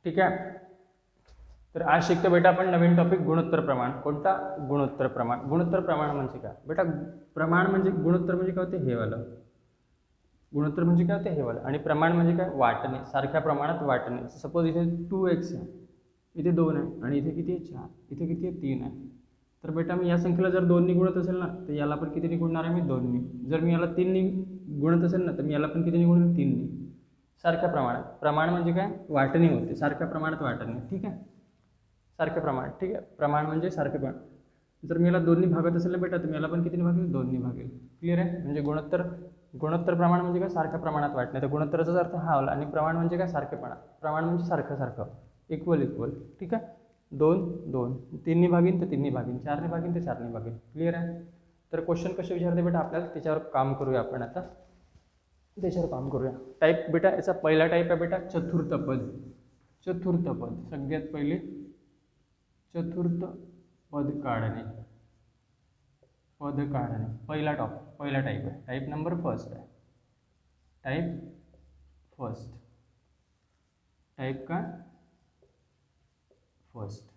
ठीक आहे. तर आज शिकतो बेटा आपण नवीन टॉपिक गुणोत्तर प्रमाण. कोणता? गुणोत्तर प्रमाण. गुणोत्तर प्रमाण म्हणजे काय बेटा? प्रमाण म्हणजे गुणोत्तर म्हणजे काय होते? हे वालं. गुणोत्तर म्हणजे काय होते? हे वालं. आणि प्रमाण म्हणजे काय? वाटणे, सारख्या प्रमाणात वाटणे. सपोज इथे 2x आहे, इथे 2 आहे आणि इथे किती आहे? 4, इथे किती आहे? 3 आहे. तर बेटा मी या संख्येला जर 2 नी गुणत असेल ना, तर याला पण कितीने गुणणार आहे मी? 2 नी. जर मी याला 3 नी गुणत असेल ना, तर मी याला पण कितीने गुणेल? 3 नी. सारख्या प्रमाणात. प्रमाण म्हणजे काय? वाटणी होते, सारख्या प्रमाणात वाटणे. ठीक आहे, सारखे प्रमाण. ठीक आहे, प्रमाण म्हणजे सारखे प्रमाण. जर मी याला 2 नी भागत असेल ना बेटा, तर मी याला पण कितीने भागेल? 2 नी भागेल. क्लिअर आहे? म्हणजे गुणोत्तर प्रमाण म्हणजे काय? सारख्या प्रमाणात वाटणे. तर गुणोत्तराचा अर्थ हा आला. आणि प्रमाण म्हणजे काय? सारखेपणा. प्रमाण म्हणजे सारखं सारखं, इक्वल इक्वल. ठीक आहे, 2 2, 3 नी भागीन तर 3 नी भागीन, 4 नी भागीन तर 4 नी भागीन. क्लिअर आहे? तर क्वेश्चन कसे विचारते बेटा आपल्याला, त्याच्यावर काम करूया आपण आता. त्याच्यावर काम करूया. टाईप बेटा याचा पहिला टाईप आहे बेटा चतुर्थ पद. चतुर्थ पद सगळ्यात पहिले चतुर्थ पद काढणे. पद काढणे पहिला टाईप आहे. टाईप नंबर फर्स्ट आहे. Type first. टाईप का? फर्स्ट.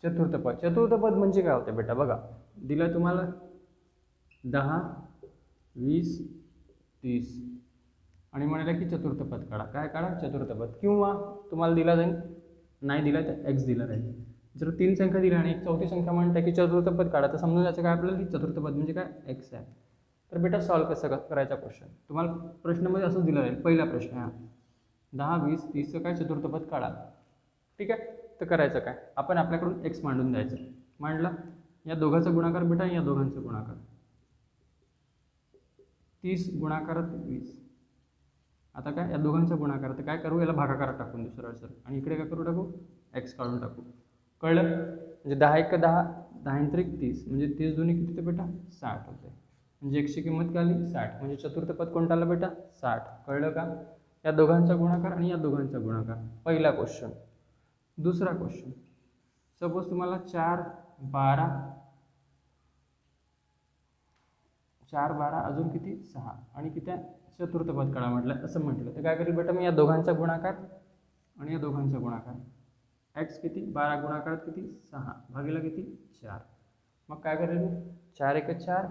चतुर्थ पद. चतुर्थ पद म्हणजे काय होते बेटा? बघा, दिलं तुम्हाला 10, 20, 30 आणि म्हणाला की चतुर्थ पद काढा. काय काढा? चतुर्थ पद. किंवा तुम्हाला दिला जाईल, नाही दिला तर एक्स दिला राहील. जर 3 संख्या दिल्या आणि एक चौथी संख्या म्हणता की चतुर्थ पद काढा, तर समजून जायचं काय आपल्याला की चतुर्थ पद म्हणजे काय? एक्स आहे. तर बेटा सॉल्व कसं करायचा क्वेश्चन तुम्हाला प्रश्नामध्ये असंच दिला राहील. पहिला प्रश्न हा 10, 20, 30चं काय? चतुर्थ पद काढा. ठीक आहे, तर करायचं काय? आपण आपल्याकडून एक्स मांडून द्यायचं. मांडला, या दोघांचा गुणाकार बेटा, या दोघांचा गुणाकार 30 गुणाकारात 20. आता काय? या दोघांचा गुणाकार. तर काय करू? याला भागाकारात टाकून देऊ सरळ सरळ, आणि इकडे काय करू टाकू? एक्स काढून टाकू. कळलं? म्हणजे 10 1 10, 10 3 30, म्हणजे 30 दोन्ही किती होते बेटा? 60 होते. म्हणजे एक्सची किंमत काय आली? 60. म्हणजे चतुर्थ पद कोणता आला बेटा? 60. कळलं का? या दोघांचा गुणाकार आणि या दोघांचा गुणाकार. पहिला क्वेश्चन. दुसरा क्वेश्चन. सपोज तुम्हाला 4 12, 4 12 अजून किती? 6 आणि किती? चतुर्थ पद काढा म्हटलं, असं म्हटलं. तर काय करेल बेटा मी? या दोघांचा गुणाकार आणि या दोघांचा गुणाकार. एक्स किती? 12 गुणाकारात किती? 6 भागीला किती? 4. मग काय करेल? 4 1 4,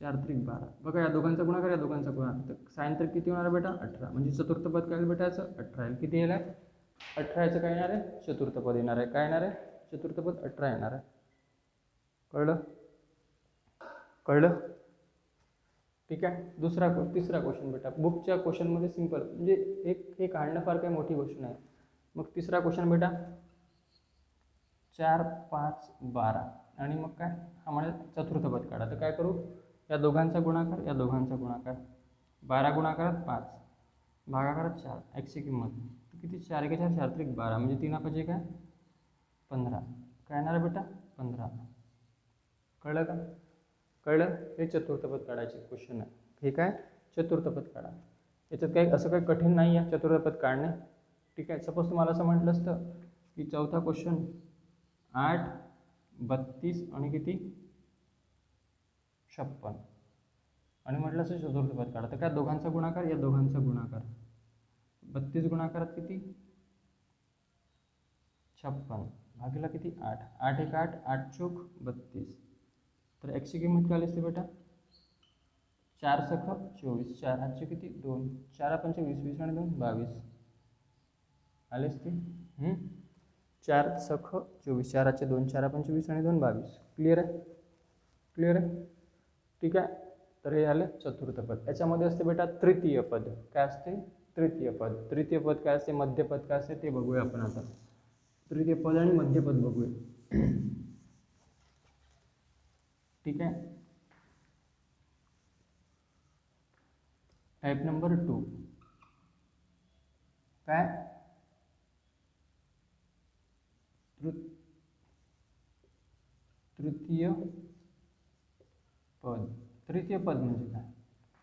4 3 12. बघा, या दोघांचा गुणाकार, या दोघांचा गुणाकार. तर साइन तर किती होणार बेटा? 18. म्हणजे चतुर्थ पद काय बेटा याचं? 18 येईल. किती येईल? 18 याचं काय येणार आहे? चतुर्थ पद येणार आहे. काय येणार आहे? चतुर्थ पद 18 येणार आहे. कळलं? कळलं? ठीक आहे. तिसरा क्वेश्चन बेटा. बुकच्या क्वेश्चनमध्ये सिंपल, म्हणजे हे काढणं फार काही मोठी गोष्ट नाही. मग तिसरा क्वेश्चन बेटा 4 5 12 आणि मग काय? हा म्हणजे चतुर्थ पद काढा. तर काय करू? या दोघांचा गुणाकार, या दोघांचा गुणाकार. 12 गुणाकारात 5, भागाकारात 4. एक्सची किंमत किती? 4 1 4, 4 3 12, म्हणजे 3 पाहिजे काय? 15. काय येणार आहे बेटा? 15. कळलं का? कळलं? हे चतुर्थ पद काढायचे क्वेश्चन आहे. हे काय? चतुर्थ पद काढा. याच्यात काही असं काही कठीण नाही आहे चतुर्थ पद काढणे. ठीक आहे. सपोज तुम्हाला असं म्हटलं असतं की चौथा क्वेश्चन 8 32 आणि किती? 56 आणि म्हटलं असं चतुर्थ पद काढा. तर काय? दोघांचा गुणाकार, या दोघांचा गुणाकार. 32 गुणाकारात किती? 56 भागीला किती? 8. 8 1 8, 8 चौक 32. तर एक्सची किंमत काय असते बेटा? 4 सख 24, 4 8चे किती? 2, 4 5 20, 20 आणि 2 22 आले असते. 4 सख 24, 4 8चे 2, 4 5 20 आणि 2 22. क्लिअर आहे? क्लिअर आहे? ठीक आहे. तर हे आलं चतुर्थ पद. याच्यामध्ये असते बेटा तृतीय पद. काय असते? तृतीय पद. तृतीय पद काय असते? मध्यपद काय असते ते बघूया आपण आता. तृतीय पद आणि मध्यपद बघूया. ठीक आहे. Type number 2. काय? तृतीय पद. तृतीय पद म्हणजे काय?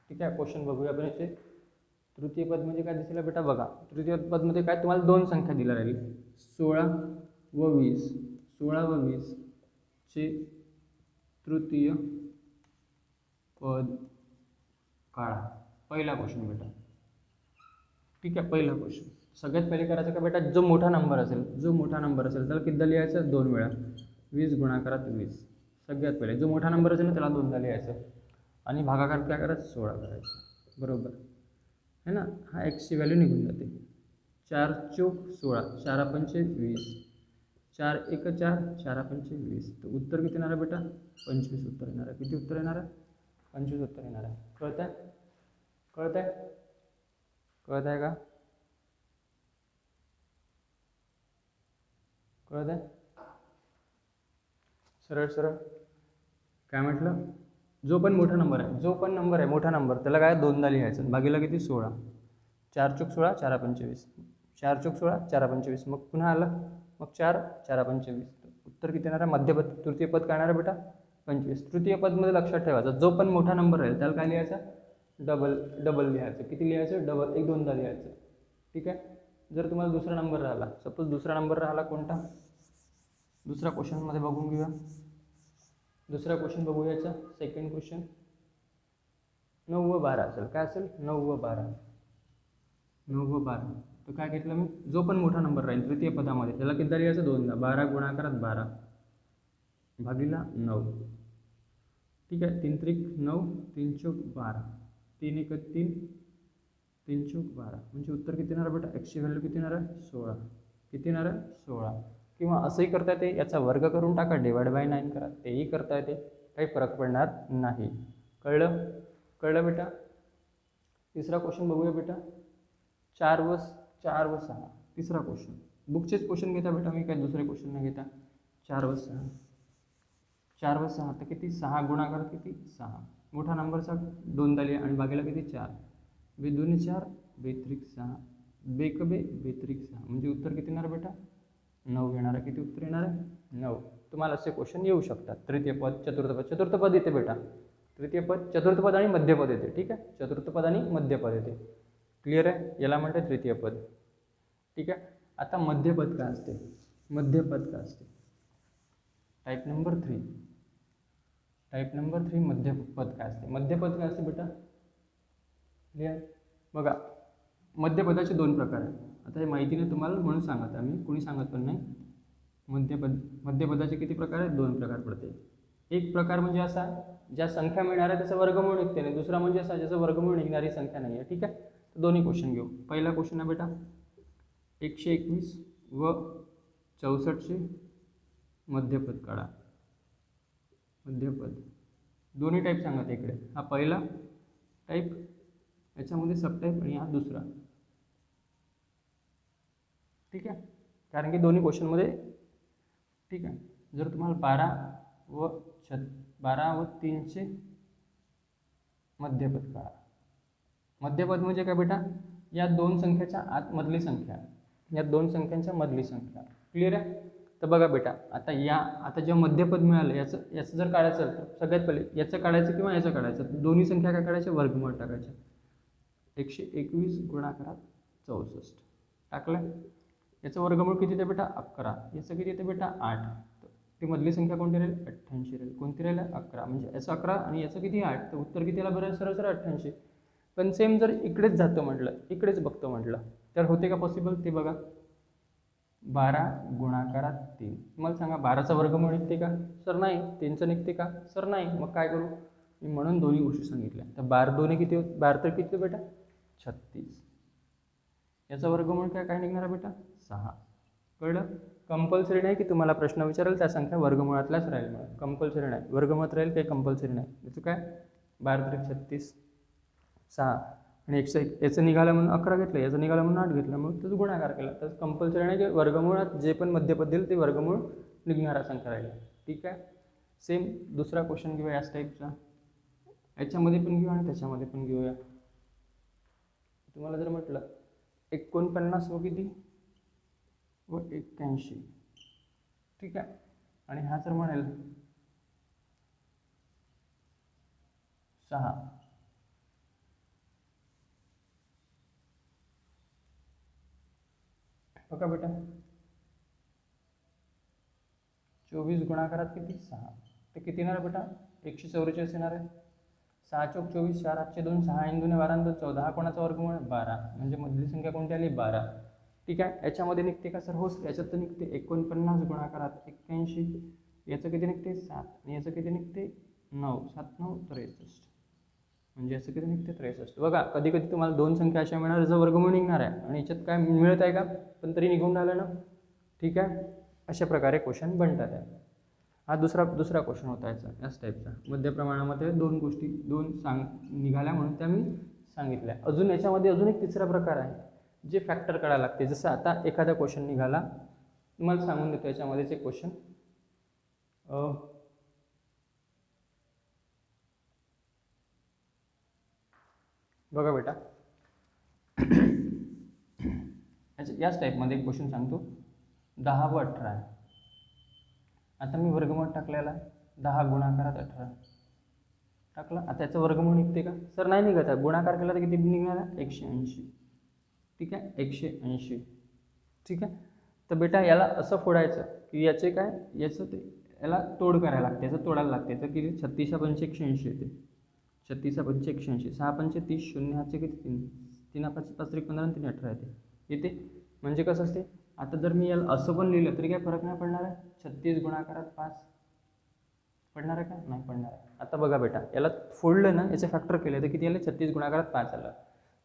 ठीक आहे, क्वेश्चन बघूया आपण याचे. तृतीय पद म्हणजे काय दिसेल बेटा? बघा, तृतीय पदमध्ये काय तुम्हाला 2 संख्या दिल्या राहील, 16 व 20. 16 व 20 चे तृतीय पद काढा. पहिला क्वेश्चन बेटा. ठीक आहे, पहिला क्वेश्चन. सगळ्यात पहिले करायचं का बेटा, जो मोठा नंबर असेल त्याला कितीदा लिहायचं, 2 वेळा. 20 गुणाकारात 20. सगळ्यात पहिले जो मोठा नंबर असेल ना त्याला 2दा लिहायचं आणि भागाकार काय करायचं, 16 करायचं. बरोबर है ना. हा एक्सची व्हॅल्यू निघून जाते. 4 चोक 16, 4 पंचे 20, 4 एक 4, 4 पंचे 20. तर उत्तर किती येणार आहे बेटा, 25 उत्तर येणार आहे. किती उत्तर येणार आहे, 25 उत्तर येणार आहे. कळत आहे कळत आहे का, कळत आहे. सरळ सरळ काय म्हटलं, जो पण मोठा नंबर आहे मोठा नंबर त्याला काय 2दा लिहायचं. भागीला किती, 16. 4 चोक 16, 4 पंचे 20, 4 चोक 16, 4 पंचे 20. मग पुन्हा आलं, मग 4 4 पंचे 20. उत्तर किती येणार आहे, मध्यपद तृतीय पद काय येणार आहे बेटा, 25. तृतीय पदमध्ये लक्षात ठेवायचं, जो पण मोठा नंबर राहील त्याला काय लिहायचा, डबल लिहायचं. किती लिहायचं, डबल, 1-2दा लिहायचं. ठीक आहे. जर तुम्हाला दुसरा नंबर राहिला, सपोज दुसरा नंबर राहिला कोणता, दुसरा क्वेश्चनमध्ये बघून घेऊया. दुसरा क्वेश्चन बघूया याचा, सेकंड क्वेश्चन. 9 व 12 असेल, काय असेल, 9 व 12. तर काय घेतलं मी, जो पण मोठा नंबर राहील तृतीय पदामध्ये त्याला कितीदा लिहायचं, 2दा. 12 गुणाकारात 12 भागीला 9. ठीक आहे. 3 त्रिक 9, 3 चोक 12, 3 एक 3, 3 चोक 12. म्हणजे उत्तर किती येणार बेटा, एक्सची व्हॅल्यू किती येणार आहे, 16. किती येणार आहे, 16. किंवा असंही करता येते, याचा वर्ग करून टाका, /9 करा, तेही करता येते, काही फरक पडणार नाही. कळलं बेटा. तिसरा क्वेश्चन बघूया बेटा. 4 व 6. तिसरा क्वेश्चन, बुकचेच क्वेश्चन घेता बेटा, मी काही दुसरे क्वेश्चन नाही घेता. 4 व 6. 4 व 6 तर किती, 6 गुणाकार किती, 6. मोठा नंबरचा 2दा लिहा आणि भागीला किती, 4. 2 2 4, 2 त्रिक 6, 2 एक 2 त्रिक 6. म्हणजे उत्तर किती येणार बेटा, 9 येणार आहे. किती उत्तर येणार आहे, 9. तुम्हाला असे क्वेश्चन येऊ शकतात. तृतीय पद, चतुर्थ पद येते बेटा. तृतीय पद, चतुर्थ पद आणि मध्य पद येते. ठीक आहे. चतुर्थ पद आणि मध्य पद येते. क्लिअर आहे. याला म्हणते तृतीय पद. ठीक आहे. आता मध्यपद काय असते, टाईप नंबर 3. मध्यपद काय असते बेटा, क्लिअर. बघा, मध्यपदाचे 2 प्रकार आहेत. आता हे माहिती नाही तुम्हाला म्हणून सांगत आम्ही, कोणी सांगत पण नाही. मध्यपदाचे किती प्रकार आहेत, 2 प्रकार पडते. एक प्रकार म्हणजे असा, ज्या संख्या मिळणार आहे त्याचा वर्गमूळ निघते नाही. दुसरा म्हणजे असा, ज्याचा वर्गमूळ निघणारी संख्या नाही आहे. ठीक आहे. तर दोन्ही क्वेश्चन घेऊ. पहिला क्वेश्चन आहे बेटा, 121 व 64चे मध्यपद काढा. मध्यपद दोन्ही टाईप सांगत इकडे. हा पहिला टाईप, याच्यामध्ये सब टाईप, आणि हा दुसरा. ठीक आहे. कारण की दोन्ही क्वेश्चनमध्ये, ठीक आहे. जर तुम्हाला 12 व 3चे मध्यपद काढा. मध्यपद म्हणजे काय बेटा, या 2 संख्याच्या आतमधली संख्या, या 2 संख्यांच्या मधली संख्या. क्लिअर आहे. तर बघा बेटा, आता जेव्हा मध्यपद मिळालं, याचं जर काढायचं तर सगळ्यात पहिले याचं काढायचं किंवा याचं काढायचं. दोन्ही संख्या काय करायच्या, वर्गमूळ टाकायच्या. 121 गुणाकारात 64 टाकलं. याचं वर्गमूळ किती येते बेटा, 11. याचं किती येते बेटा, 8. ती मधली संख्या कोणती राहील, 88 राहील. कोणती राहील, 11. म्हणजे याचं 11 आणि याचं किती, 8. तर उत्तर कितीला बरं, सरळ 88. पण सेम जर इकडेच जातो म्हटलं, इकडेच बघतो म्हटलं, तर होते का पॉसिबल, ते बघा. 12 गुणाकारात 3. मला सांगा, 12चा वर्गमूळ निघते का, सर नाही. 3चं निघते का, सर नाही. मग काय करू मी, म्हणून दोन्ही गोष्टी सांगितल्या. तर 12 दोन्ही किती, 12 तर किती बेटा, 36. याचा वर्गमूळ काय निघणार आहे बेटा, 6. कळलं. कंपल्सरी नाही की तुम्हाला प्रश्न विचारेल त्या संख्या वर्गमुळातल्याच राहील, म्हणून कंपल्सरी नाही. वर्गमुळात राहील काही कंपल्सरी नाही. याचं काय, 12 त्रिक 36, 6. आणि याचं निघालं म्हणून 11 घेतलं, याचं निघालं म्हणून 8 घेतलं, मग त्याचा गुणाकार केला. तर कंपल्सरी नाही की वर्गमुळात जे पण मध्यपद देईल ते वर्गमूळ निघणारा संख्या राहील. ठीक आहे. सेम दुसरा क्वेश्चन घेऊया याच टाईपचा. याच्यामध्ये पण घेऊ आणि त्याच्यामध्ये पण घेऊया. तुम्हाला जर म्हटलं 49 व किती, व 81. ठीक आहे. आणि हा जर म्हणेल 6. बघा बेटा, 24 गुणाकारात किती, 6. तर किती येणार बेटा, 144 येणार आहे. 6 चोक 24, 4 हातचे 2, 6 आणि 2 12 आणि 2 14. हा कोणाचा वर्गमूळ, 12. म्हणजे मधली संख्या कोणती आली, 12. ठीक आहे. याच्यामध्ये निघते का सर? हो सर, याच्यात तर निघते 49 गुणाकारात 81, याचं किती निघते 7 आणि याचं किती निघते 9, 7 9 63, म्हणजे याचं किती निघते 63. बघा कधी कधी तुम्हाला दोन संख्या अशा मिळणार जर वर्गमूळ निघणार आहे आणि याच्यात काय मिळत आहे का, पण तरी निघून राहिलं ना. ठीक आहे, अशा प्रकारे क्वेश्चन बनतात आहे. हा दुसरा क्वेश्चन होता याच टाईपचा. मध्य प्रमाणामध्ये दोन गोष्टी निघाल्या म्हणून त्या मी सांगितल्या. अजून याच्यामध्ये अजून एक तिसरा प्रकार आहे जे फॅक्टर काढायला लागते. जसं आता एखादा क्वेश्चन निघाला, तुम्हाला सांगून देतो याच्यामध्येच एक क्वेश्चन. बघा बेटा, याच टाईपमध्ये एक क्वेश्चन सांगतो. 10 व 18 आहे. आता मी वर्गमूळ टाकलेला आहे, 10 गुणाकारात 18 टाकला. आता याचं वर्गमूळ निघते का सर? नाही निघत आहे. गुणाकार केला तर किती निघणार आहे? 180. ठीक आहे, 180. ठीक आहे, तर बेटा याला असं फोडायचं की याचे काय, याचं ते याला तोड करायला लागते, याचं तोडायला लागते. तर किती? 36 पंचे 180 येते. 36 पंचे 180, 6 पंचे 30, 0 हातचे किती 3, 3 5 5 3 15 3 18 येते. म्हणजे कसं असते, आता जर मी याला असं पण लिहिलं तरी काही फरक नाही पडणार आहे. 36 गुणाकारात 5 पडणार आहे का? नाही पडणार आहे. आता बघा बेटा, याला फोडलं ना, याचे फॅक्टर केले तर किती आले? 36 गुणाकारात 5 आलं.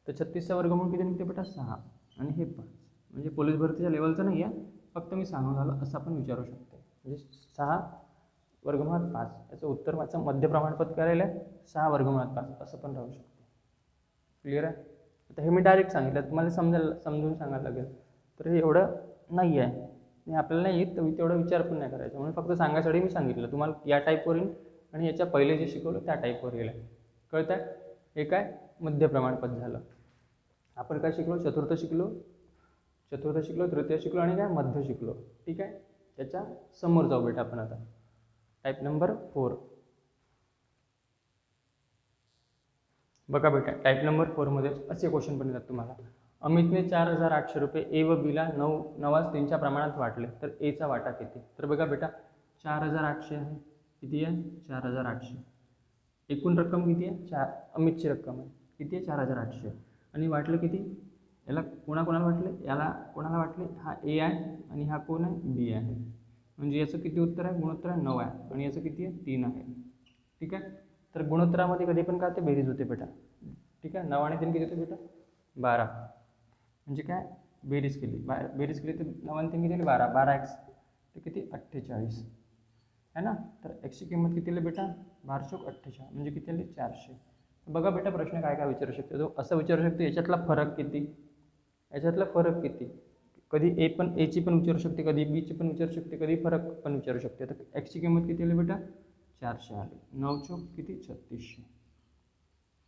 तर 36चा वर्गमूळ किती निघते बेटा? 6 आणि हे 5. म्हणजे पोलीस भरतीच्या लेवलचं नाही आहे, फक्त मी सांगून आलं असं आपण विचारू शकतो. म्हणजे 6 वर्गमुळात 5, याचं उत्तर माझं मध्य प्रमाणपत्र करायला आहे 6 वर्गमुळात 5 असं पण राहू शकते. क्लिअर आहे? आता हे मी डायरेक्ट सांगितलं, तुम्हाला समजून सांगायला लागेल. तर हे एवढं नाही आहे आणि आपल्याला नाही येत तर तेवढा विचार पण नाही करायचा. म्हणून फक्त सांगायसाठी मी सांगितलं. तुम्हाला या टाईपवर येईल आणि याच्या पहिले जे शिकवलं त्या टाईपवर येईल. कळत आहे? हे काय मध्य प्रमाणपत्र झालं. आपण काय शिकलो? चतुर्थ शिकलो, तृतीय शिकलो आणि काय मध्य शिकलो. ठीक आहे, त्याच्या समोर जाऊ बेटा आपण आता. Type number 4. बघा बेटा, टाईप नंबर 4 मध्ये असे क्वेश्चन पण येतात तुम्हाला. अमितने 4800 रुपये ए व बीला 9:3च्या प्रमाणात वाटले, तर एचा वाटा किती? तर बघा बेटा, 4800 आहे. किती आहे? 4800. एकूण रक्कम किती आहे? अमितची रक्कम आहे किती आहे? 4800. आणि वाटलं किती? याला कोणाकोणाला वाटले? याला कोणाला वाटले? हा ए आहे आणि हा कोण आहे? बी आहे. म्हणजे याचं किती उत्तर आहे? गुणोत्तर आहे 9 आहे आणि याचं किती आहे? 3 आहे. ठीक आहे, तर गुणोत्तरामध्ये कधी पण काय ते बेरीज होते बेटा. ठीक आहे, 9 आणि 3 किती होते बेटा? 12. म्हणजे काय बेरीज केली तर 9 आणि 3 किती? 12. 12x ते किती? 48 है ना. तर एक्सची किंमत किती आली बेटा? 1248 म्हणजे किती आली? 400. बघा बेटा, प्रश्न काय काय विचारू शकतो तो? असं विचारू शकतो याच्यातला फरक किती, याच्यातला फरक किती. कधी एची पण विचारू शकते, कधी बीची पण विचारू शकते, कधी फरक पण विचारू शकते. तर एक्सची किंमत किती आली बेटा? 400 आली. 9 चौक किती? 3600.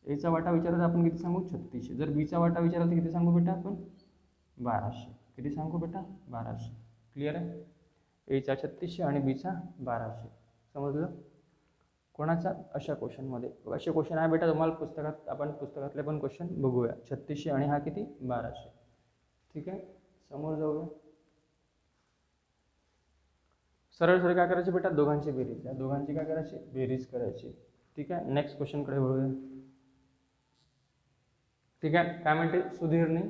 एचा वाटा विचारला आपण किती सांगू? 3600. जर बीचा वाटा विचारला तर किती सांगू बेटा आपण? 1200. किती सांगू बेटा? 1200. क्लिअर आहे? एचा 3600 आणि बीचा 1200. समजलं? कोणाचा? अशा क्वेश्चनमध्ये असे क्वेश्चन आहे बेटा तुम्हाला पुस्तकात. आपण पुस्तकातले पण क्वेश्चन बघूया. 3600 आणि हा किती? 1200. ठीक आहे, समोर जाऊया. सरळ सरळ काय करायचे बेटा? दोघांची बेरीज. या दोघांची काय करायची? बेरीज करायची. ठीक आहे, नेक्स्ट क्वेश्चनकडे वळूया. ठीक आहे, काय म्हणते सुधीरने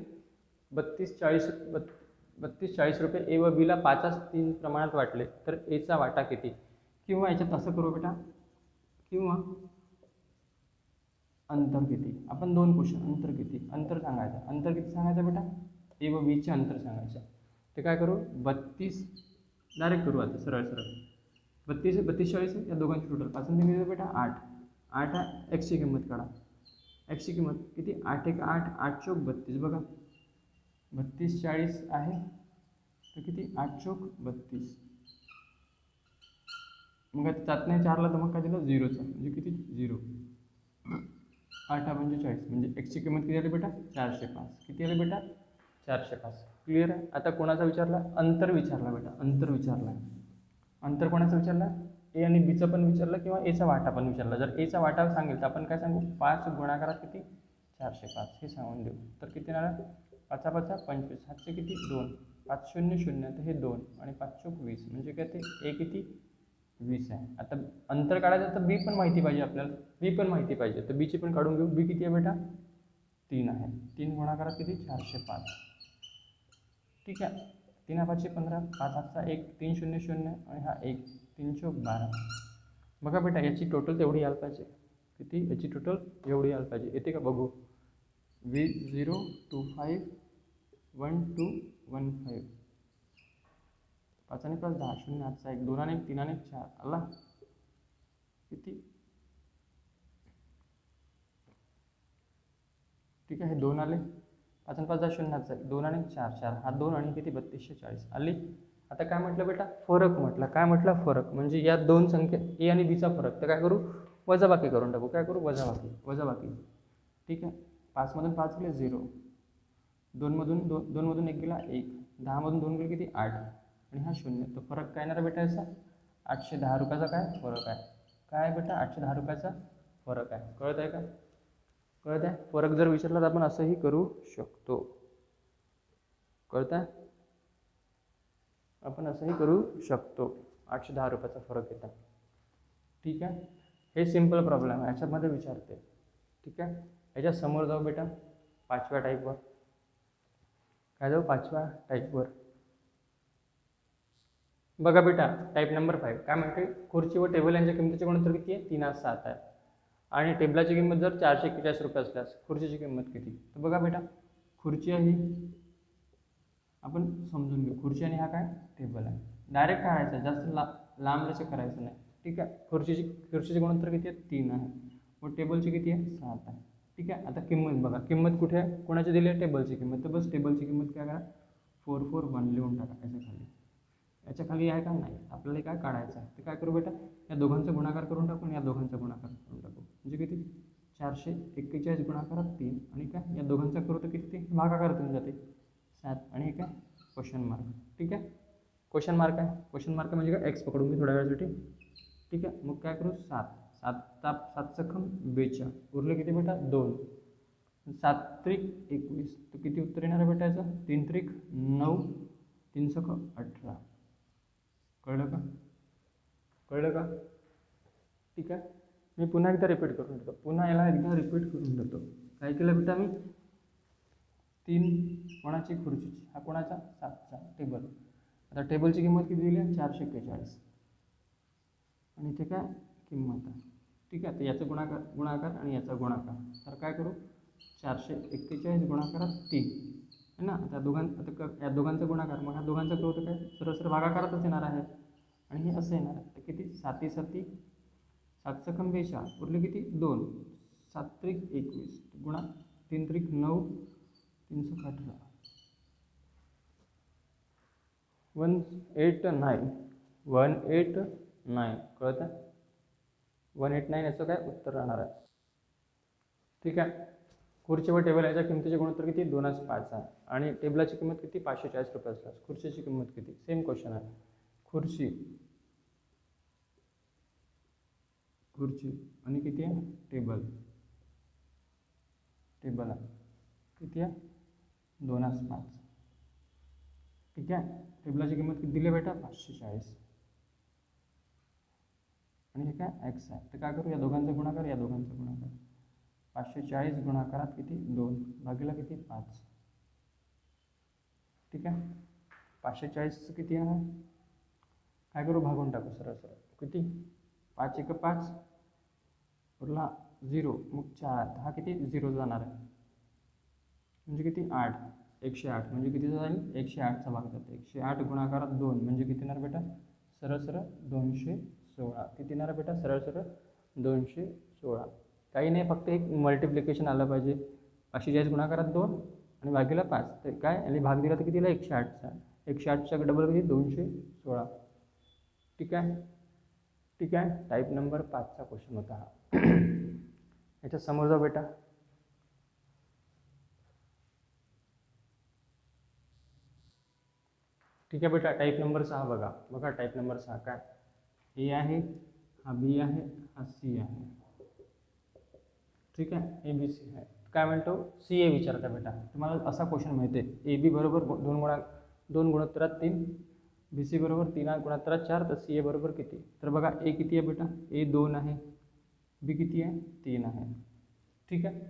3240 रुपये ए व बीला 5:3 प्रमाणात वाटले, तर एचा वाटा किती? किंवा याच्यात असं करू बेटा, किंवा अंतर किती. आपण दोन क्वेश्चन, अंतर किती, अंतर सांगायचं. अंतर किती सांगायचं बेटा? ए व बीचे अंतर सांगायचं. ते काय करू? 32 डायरेक्ट करू. आता सरळ 32 40 या दोघांची टोटल 5 किती बेटा? 8 एक्सची किंमत काढा. एक्सची किंमत किती? 8 1 8, 8 चौक 32. बघा 32 40 आहे तर किती? 8 चौक 32. मग आता 7 ने 4ला तर मग काय दिलं? 0चं, म्हणजे किती? 0. 8 म्हणजे 40, म्हणजे एक्सची किंमत किती आली बेटा? 405. किती आली बेटा? 405. क्लिअर आहे? आता कोणाचा विचारला? अंतर विचारला बेटा, अंतर विचारला. अंतर कोणाचं विचारला? ए आणि बीचा पण विचारलं किंवा एचा वाटा पण विचारला. जर एचा वाटा सांगेल तर आपण काय सांगू? 5 गुणाकारात किती? 405 हे सांगून देऊ. तर किती येणार? 5 5 25, हातचे किती? 2, 5 0 0 तर हे 2 आणि 5 चौक 20, म्हणजे काय ते ए किती? 20 आहे. आता अंतर काढायचं तर बी पण माहिती पाहिजे आपल्याला, बी पण माहिती पाहिजे. तर बीची पण काढून घेऊ. बी किती आहे बेटा? 3 आहे. 3 गुणाकारात किती? 405. ठीक आहे. 3 5 15, 5 8 1, 3 0 0 आणि हा 1, 3 12. बघा बेटा याची टोटल तेवढी यायला पाहिजे. किती याची टोटल एवढी यायला पाहिजे. येते का बघू. V025 1215. 5 आणि 5 10, 0 8 1, 2 आणि 1 3 आणि 4 आला. किती ठीक आहे. हे 2 आले. 5 आणि 5 10, 0 8 1, 2 आणि 4 4, हा 2 आणि किती 3240 आली. आता काय म्हटलं बेटा फरक म्हटलं. काय म्हटलं फरक म्हणजे या दोन संख्या ए आणि बीचा फरक. तर काय करू वजाबाकी करून टाकू. काय करू वजाबाकी. ठीक आहे. 5 मधून 5 गेले 0, 2 मधून 1 गेला 1, 10 मधून 2 गेले किती 8 आणि हा 0. तो फरक काय येणार बेटा याचा 810 रुपयाचा काय फरक आहे. काय बेटा 810 रुपयाचा फरक आहे. कळत आहे का. कळत आहे. फरक जर विचारला तर आपण असंही करू शकतो. कळत आहे. आपण असंही करू शकतो. 810 रुपयाचा फरक येतात. ठीक आहे. हे सिंपल प्रॉब्लेम आहे. याच्यामध्ये विचारते. ठीक आहे. याच्या समोर जाऊ बेटा 5व्या टाईपवर. काय जाऊ 5व्या टाईपवर. बघा बेटा टाईप नंबर 5 काय म्हणते खुर्ची व टेबल यांच्या किंमतीचे गुणोत्तर किती आहे 3:7 आहे. आणि टेबलाची किंमत जर 441 रुपये असल्यास खुर्चीची किंमत किती. तर बघा बेटा खुर्ची आहे आपण समजून घेऊ. खुर्ची आणि हा काय टेबल आहे. डायरेक्ट काढायचं जास्त लांबलंच करायचं नाही. ठीक आहे. खुर्चीचे गुणोत्तर किती आहे 3 आहे व टेबलची किती आहे 7 आहे. ठीक आहे. आता किंमत बघा किंमत कुठे आहे कोणाची दिली आहे टेबलची किंमत. तर बस टेबलची किंमत काय करा 441 लिहून टाका याच्या खाली. याच्या खाली आहे का नाही आपल्याला काय काढायचं आहे. तर काय करू बेटा या दोघांचा गुणाकार करून टाकू आणि या दोघांचा गुणाकार करून टाकू. म्हणजे किती 441 गुणाकारात 3 आणि काय या दोघांचा करू तर किती भागाकारात येऊन जाते 7 आणि काय क्वेश्चन मार्क. ठीक आहे. क्वेश्चन मार्क आहे. क्वेश्चन मार्क म्हणजे काय एक्स पकडून मी थोड्या वेळासाठी. ठीक आहे. मग काय करू 7 7 सखम 42 उरले किती बेटा 2 7 त्रिक 21. तर किती उत्तर येणार आहे बेटा याचं 3 त्रिक 9 3 सख 18. कळलं का. कळलं का. ठीक आहे. मी पुन्हा एकदा रिपीट करून देतो. पुन्हा याला एकदा रिपीट करून देतो. काय केलं बेटा मी 3 कोणाची खुर्चीची हा कोणाचा 7चा टेबल. आता टेबलची किंमत किती दिली आहे 441 आणि इथे काय किंमत आहे. ठीक आहे. तर याचा गुणाकार आणि याचा गुणाकार. तर काय करू 441 गुणाकारात 3 है ना. आता या दोघांचा गुणाकार मग ह्या दोघांचा करू तर काय सरळ भागाकारातच येणार आहे आणि हे असं येणार आहे. तर किती 7 7 सखम 42 उरले किती 2 7 त्रिक 21 गुणा 3 त्रिक 9 3 सख 18 189 कळत आहे 189 याचं काय उत्तर राहणार आहे. ठीक आहे. खुर्ची व टेबल याच्या किंमतीचे गुणोत्तर किती 2:5 आहे आणि टेबलाची किंमत किती 540 रुपये असल्यास खुर्चीची किंमत किती. सेम क्वेश्चन आहे. खुर्ची आणि किती आहे टेबल आहे किती आहे 2:5. ठीक आहे. टेबलाची किंमत किती दिली बेटा 540 आणि हे काय एक्स आहे. तर काय करू या दोघांचा गुणाकार 540 गुणाकारात किती 2 भागीला किती 5. ठीक आहे. 540 किती आहे काय करू भागून टाकू सरळ किती 5 1 5 उरला 0 मग 4 हा किती 0 जाणार आहे म्हणजे किती 8 108 म्हणजे किती जाईल 108चा भाग जातो. 108 गुणाकारात 2 म्हणजे किती येणार बेटा सरळ 216. किती येणार बेटा सरळ 216. काही नाही फक्त एक मल्टिप्लिकेशन आलं पाहिजे. 540 गुणाकारात 2 आणि भागीला 5 तर काय आणि भाग दिला तर कितीला 108चा 108च्या डबल किती 216. ठीक आहे. ठीक आहे. टाईप नंबर 5चा क्वेश्चन होता हा. याच्या समोर जाऊ बेटा ठीक आहे बेटा टाईप नंबर 6 बघा टाईप नंबर 6 काय ए आहे हा बी आहे हा सी आहे. ठीक आहे. ए बी सी आहे. काय म्हणतो सी ए विचारता बेटा तुम्हाला असा क्वेश्चन माहिती आहे ए बी बरोबर 2 गुणोत्तरात 3 बी सी बरोबर 3 गुणोत्तरात 4 तर सी ए बरोबर किती. तर बघा ए किती आहे बेटा ए 2 आहे बी किती आहे 3 आहे. ठीक आहे.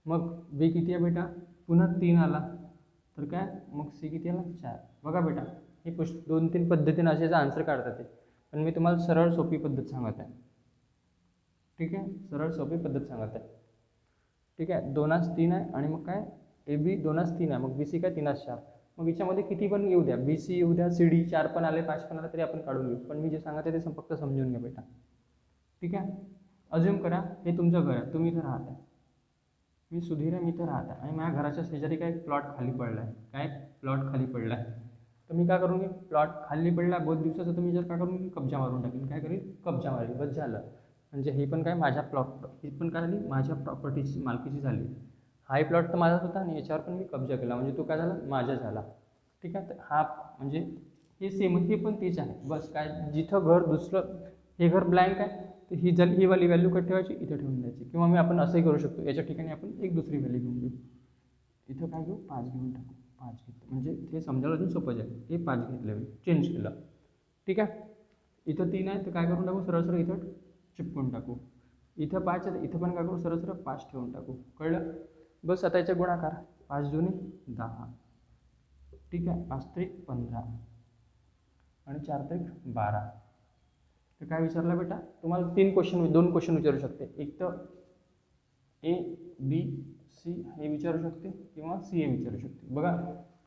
मग बी किती आहे बेटा पुन्हा 3 आला तर काय मग सी किती आला 4. बघा बेटा हे 2-3 पद्धतीने असेचा आन्सर काढतात ते, पण मी तुम्हाला सरळ सोपी पद्धत सांगत आहे. ठीक आहे, सरळ सोपी पद्धत सांगत आहे. ठीक आहे, 2-3 आहे आणि मग काय ए बी 2-3 आहे, मग बी सी काय 3-4. मग याच्यामध्ये किती पण येऊ द्या, बी सी येऊ द्या, सी डी 4 पण आले 5 पण आले तरी आपण काढून घेऊ, पण मी जे सांगत आहे ते फक्त समजून घ्या बेटा. ठीक आहे, अज्युम करा हे तुमचं घर आहे, तुम्ही इथं राहत आहे, मी सुधीर आहे, मी इथं राहत आहे आणि माझ्या घराच्या शेजारी काय प्लॉट खाली पडला आहे, काय प्लॉट खाली पडला आहे. तर मी काय करून प्लॉट खाली पडला बहुत दिवसाचा, तर मी जर काय करून कब्जा मारून टाकेन, काय करेल कब्जा मारेल, बस झालं. म्हणजे ही पण काय माझ्या ही पण काय झाली माझ्या प्रॉपर्टीची मालकीची झाली. हाही प्लॉट तर माझाच होता आणि याच्यावर पण मी कब्जा केला, म्हणजे तो काय झाला माझा झाला. ठीक आहे, तर हा म्हणजे हे सेम हे पण तेच आहे, बस काय जिथं घर दुसरं हे घर ब्लँक आहे तर ही वाली व्हॅल्यू कट ठेवायची, इथं ठेवून द्यायची. किंवा मी आपण असंही करू शकतो, याच्या ठिकाणी आपण एक दुसरी व्हॅल्यू घेऊन घेऊ, इथं काय घेऊ 5 घेऊन टाकू, 5 घेतलं म्हणजे ते समजायला अजून सोपं जाईल. हे 5 घेतलं चेंज केलं. ठीक आहे, इथं 3 आहे तर काय करून टाकू सरळ सरळ इथं चिपकून टाकू. इथं 5 आहे इथं पण काय करू सरळ सरळ 5 ठेवून टाकू. कळलं, बस. आता याचा गुणाकार 5 दुनी 10. ठीक आहे, 5 त्रिक 15 आणि 4 त्रिक 12. तर काय विचारलं बेटा तुम्हाला 2 क्वेश्चन विचारू शकते, एक तर ए बी सी हे विचारू शकते किंवा सी ए विचारू शकते. बघा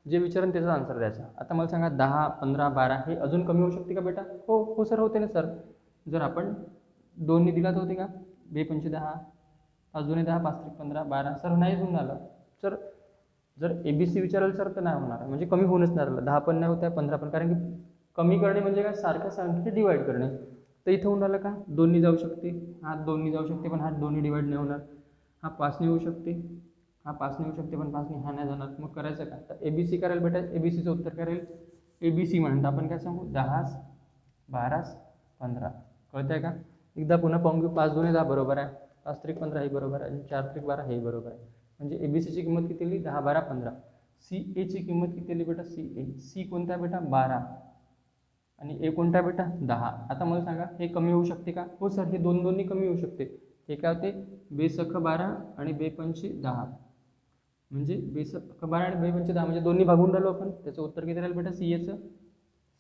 जे विचारेन त्याचा आन्सर द्यायचा. आता मला सांगा 10, 15, 12 हे अजून कमी होऊ शकते का बेटा? हो सर होते ना सर. जर आपण 2 दिला तर होते का? 2 पंचे 10, 5 दुने 10, 5 त्रिक 15, 12. सर नाही होऊन आलं. सर जर ए बी सी विचारलं सर तर नाही होणार, म्हणजे कमी होऊनच नाही राहिलं. 10 पण नाही होत आहे, 15 पण, कारण की कमी करणे म्हणजे काय सारख्या संख्येचे डिवाईड करणे. तर इथं होऊन राहिलं का 2 जाऊ शकते, हा 2 जाऊ शकते पण हा 2 डिवाईड नाही होणार. हा 5 होऊ शकते, हा 5 होऊ शकते पण 5 हा नाही जाणार. मग करायचं का? तर ए बी सी करायला बेटा, ए बी सीचं उत्तर करेल ए बी सी म्हणून आपण काय सांगू 10, 12, 15. कळत आहे का? एकदा पुन्हा पाहून घेऊ. 5 दुने 10 बरोबर आहे, 5 त्रिक 15 हे बरोबर आहे आणि 4 त्रिक 12 हे बरोबर आहे. म्हणजे ए बी सीची किंमत किती आली 10, 12, 15. सी एची किंमत किती आली बेटा? सी कोणता आहे बेटा? 12 आणि ए कोणता आहे बेटा? 10. आता मला सांगा हे कमी होऊ शकते का? हो सर, हे 2 कमी होऊ शकते. हे काय होते 2 सख 12 आणि 2 पंचे 10, म्हणजे 2 सख 12 आणि 2 पंचे 10 म्हणजे दोन्ही भागून राहिलो आपण. त्याचं उत्तर किती राहील बेटा सी एचं?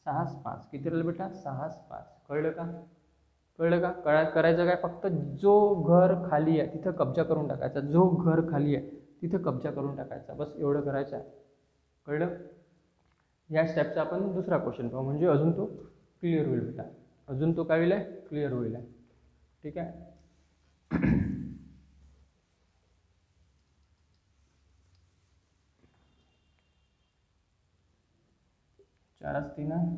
6, 5. किती राहील बेटा? 6, 5. कळलं का? कळलं का? करायचं काय, फक्त जो घर खाली आहे तिथं कब्जा करून टाकायचा, जो घर खाली आहे तिथं कब्जा करून टाकायचा, बस एवढं करायचं आहे. कळलं? या स्टेपचा आपण दुसरा क्वेश्चन पाहू, म्हणजे अजून तो क्लिअर होईल बेटा, अजून तो काय होईल आहे क्लिअर होईल आहे. ठीक आहे. 4 3 आहे,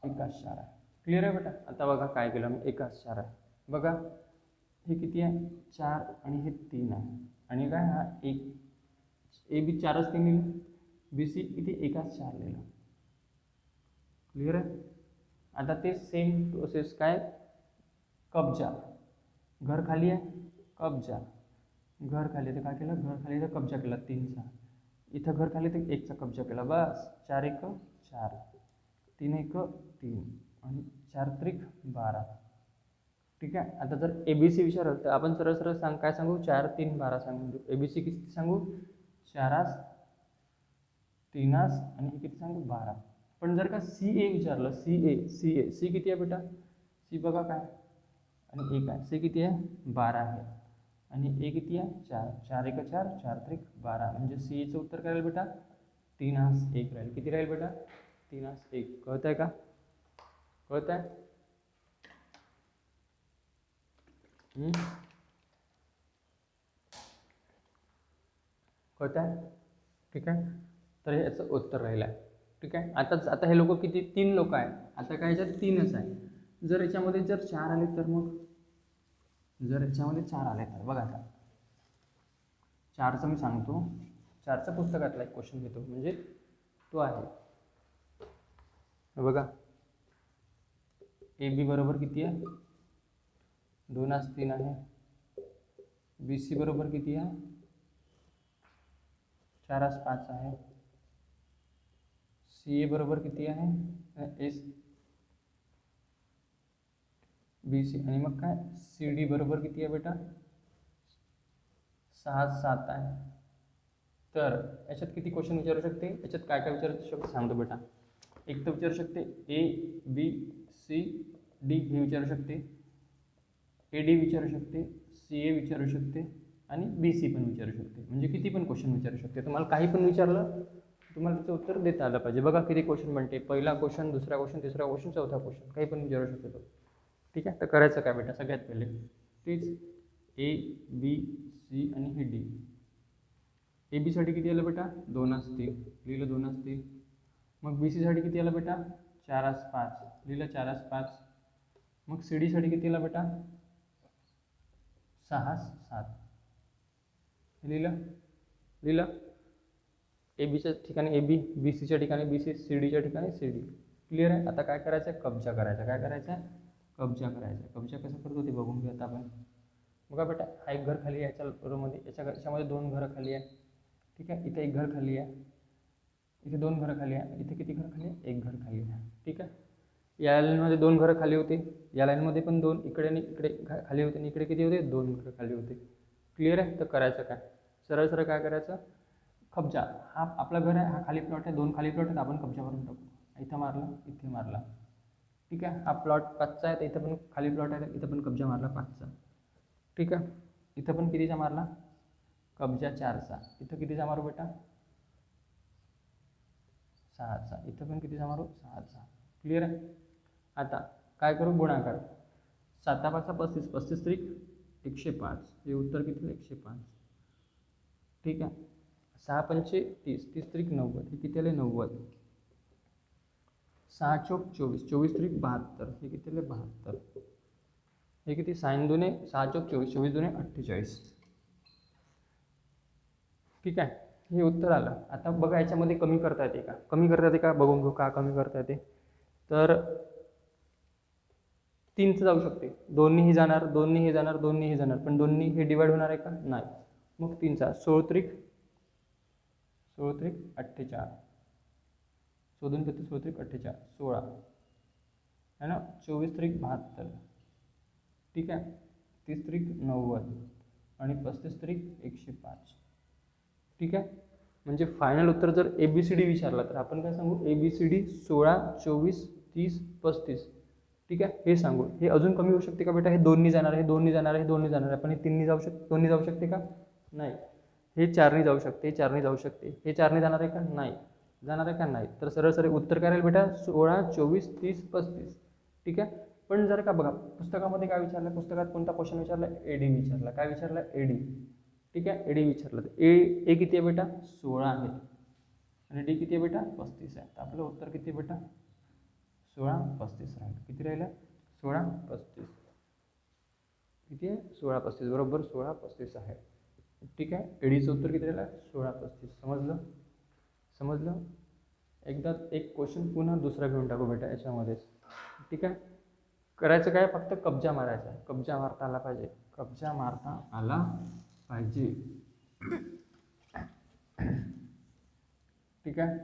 1 4 आहे. क्लिअर आहे बेटा? आता बघा काय केलं मी, 1 4 आहे. बघा हे किती आहे 4 आणि हे 3 आहे आणि काय हा 1 ए बी 4 3 लिहिलं, बी सी किती 1 4 लिहिलं. क्लिअर आहे? आता ते सेम प्रोसेस काय, कब्जा, घर खाली आहे कब्जा, घर खाली तर काय केलं, घर खाली तर कब्जा केला 3चा, इथं घर खाली तर 1चा कब्जा केला, बस 4 1 4, 3 1 3 आणि 4 त्रिक 12. ठीक आहे. आता जर ए बी सी विचारलं तर आपण सरळ सरळ काय सांगू 4 3 12 सांगून देऊ. ए बी सी किती सांगू 4 3 आणि हे किती सांगू 12. पण जर का सी ए विचारलं, सी किती आहे बेटा? सी बघा काय आणि 1 आहे, सी किती आहे 12 आहे आणि ए किती आहे 4, 4 1 4, 4 त्रिक 12, म्हणजे सी एचं उत्तर काय राहील बेटा 3 1 राहील. किती राहील बेटा 3 1. कळत आहे का? कळत आहे? कळत आहे? ठीक आहे, तर याचं उत्तर राहिलं आहे. ठीक आहे. आता हे लोक किती 3 लोक आहेत, आता काय याच्यात 3च आहे. जर याच्यामध्ये जर 4 आले तर मग, जर याच्यामध्ये 4 आले तर बघा आता 4चं मी सांगतो, 4च्या पुस्तकातला एक क्वेश्चन घेतो, म्हणजे तो आहे बघा ए बी बरोबर किती आहे 2 3 आहे, बी सी बरोबर किती आहे 4 5 आहे, सी ए बरोबर किती आहे एस बी सी, आणि मग काय सी डी बरोबर किती आहे बेटा 6 7 आहे. तर याच्यात किती क्वेश्चन विचारू शकते, याच्यात काय काय विचारू शकते सांगतो बेटा. एक तर विचारू शकते ए बी सी डी हे विचारू शकते, ए डी विचारू शकते, सी ए विचारू शकते आणि बी सी पण विचारू शकते. म्हणजे किती पण क्वेश्चन विचारू शकते. तुम्हाला काही पण विचारलं तुम्हाला त्याचं उत्तर देता आलं पाहिजे. बघा किती क्वेश्चन बनते, पहिला क्वेश्चन, दुसरा क्वेश्चन, तिसरा क्वेश्चन, चौथा क्वेश्चन, काही पण विचारू शकतो. ठीक आहे. तर करायचं काय बेटा, सगळ्यात पहिले तेच ए बी सी आणि हे डी. ए बी साठी किती आलं बेटा, 2 असतील, लिहिलं 2 असतील. मग बी सी साठी किती आलं बेटा, 4 5, लिहिलं 4 5. मग सी डी साठी किती आलं बेटा, 6 7, लिहिलं. ए बीच्या ठिकाणी ए बी, बी सीच्या ठिकाणी बी सी, सी डीच्या ठिकाणी सी डी. क्लिअर आहे. आता काय करायचं आहे, कब्जा करायचा. काय करायचं आहे, कब्जा करायचा. कब्जा कसं करतो ते बघून घेऊ आता आपण. बघा बेटा, हा एक घर खाली आहे याच्या रूममध्ये, याच्यामध्ये 2 घरं खाली आहे. ठीक आहे. इथे एक घर खाली आहे, इथे 2 घरं खाली आहे, इथे किती घर खाली आहे, 1 घर खाली आहे. ठीक आहे. या लाईनमध्ये 2 घरं खाली होते, या लाईनमध्ये पण 2, इकडे आणि इकडे खाली होते आणि इकडे किती होते, 2 घरं खाली होते. क्लिअर आहे. तर करायचं काय, सरळ सरळ काय करायचं, कब्जा. हा आपला घर आहे, हा खाली प्लॉट आहे, 2 खाली प्लॉट आहेत, आपण कब्जा करून टाकू. इथं मारला, इथे मारला. ठीक आहे. हा प्लॉट 5चा आहे, तर इथं पण खाली प्लॉट आहे, इथं पण कब्जा मारला 5चा. ठीक आहे. इथं पण कितीचा मारला, कब्जा 4चा. इथं कितीचा मारू बेटा, 6चा. इथं पण कितीचा मारू, 6चा. क्लिअर आहे. आता काय करू, गुणाकार. 7 5 35, 35 त्रिक 105. हे उत्तर किती, 105. ठीक आहे. 6 पंचे 30, 30 त्रिक 90, हे किती आले, 90. 6 चौक 24, 24 त्रिक 72, हे किती आले, 72. हे किती, 6 दुने 6 चौक 24, 24 दुने 48. ठीक आहे. हे उत्तर आलं. आता बघा याच्यामध्ये कमी करता येते का, कमी करता येते का बघून घेऊ, का कमी करता येते. तर 3चं जाऊ शकते, दोन्हीही जाणार, दोन्हीही जाणार, दोन्हीही जाणार, पण दोन्ही हे डिवाइड होणार आहे का, नाही. मग 3चा 16 त्रिक 48, 14 35, 16 त्रिक 48, 16 है ना. 24 त्रिक 72. ठीक आहे. 30 त्रिक 90 आणि 35 त्रिक 105. ठीक आहे. म्हणजे फायनल उत्तर जर ए बी सी डी विचारला तर आपण काय सांगू, ए बी सी डी 16 24 30 35. ठीक आहे. हे सांगू. हे अजून कमी होऊ शकते का बेटा, हे 2नी जाणार, हे 2नी जाणार, हे 2नी जाणार आहे, पण हे 3नी जाऊ शकते, 2नी जाऊ शकते का, नाही. हे 4नी जाऊ शकते, हे 4नी जाऊ शकते, हे 4नी जाणार आहे का, नाही. जाणार आहे का, नाही. तर सरळ सरळ उत्तर काय राहील बेटा, 16 24 30 35. ठीक आहे. पण जर का बघा पुस्तकामध्ये काय विचारलं, पुस्तकात कोणता क्वेश्चन विचारला, एडी विचारला. काय विचारला, एडी. ठीक आहे. एडी विचारलं तर ए किती आहे बेटा, 16 आहे आणि डी किती आहे बेटा, 35 आहे. तर आपलं उत्तर किती आहे बेटा, 16 35 राहील. किती राहिलं, 16 35. किती आहे, 16 35, बरोबर 16 35 आहे. ठीक आहे. एडीचं उत्तर किती राहिलं, 16 35. समजलं. एकदा एक क्वेश्चन पुन्हा दुसरा घेऊन टाकू बेटा याच्यामध्येच. ठीक आहे. करायचं काय, फक्त कब्जा मारायचा आहे, कब्जा मारता आला पाहिजे, कब्जा मारता आला पाहिजे. ठीक आहे.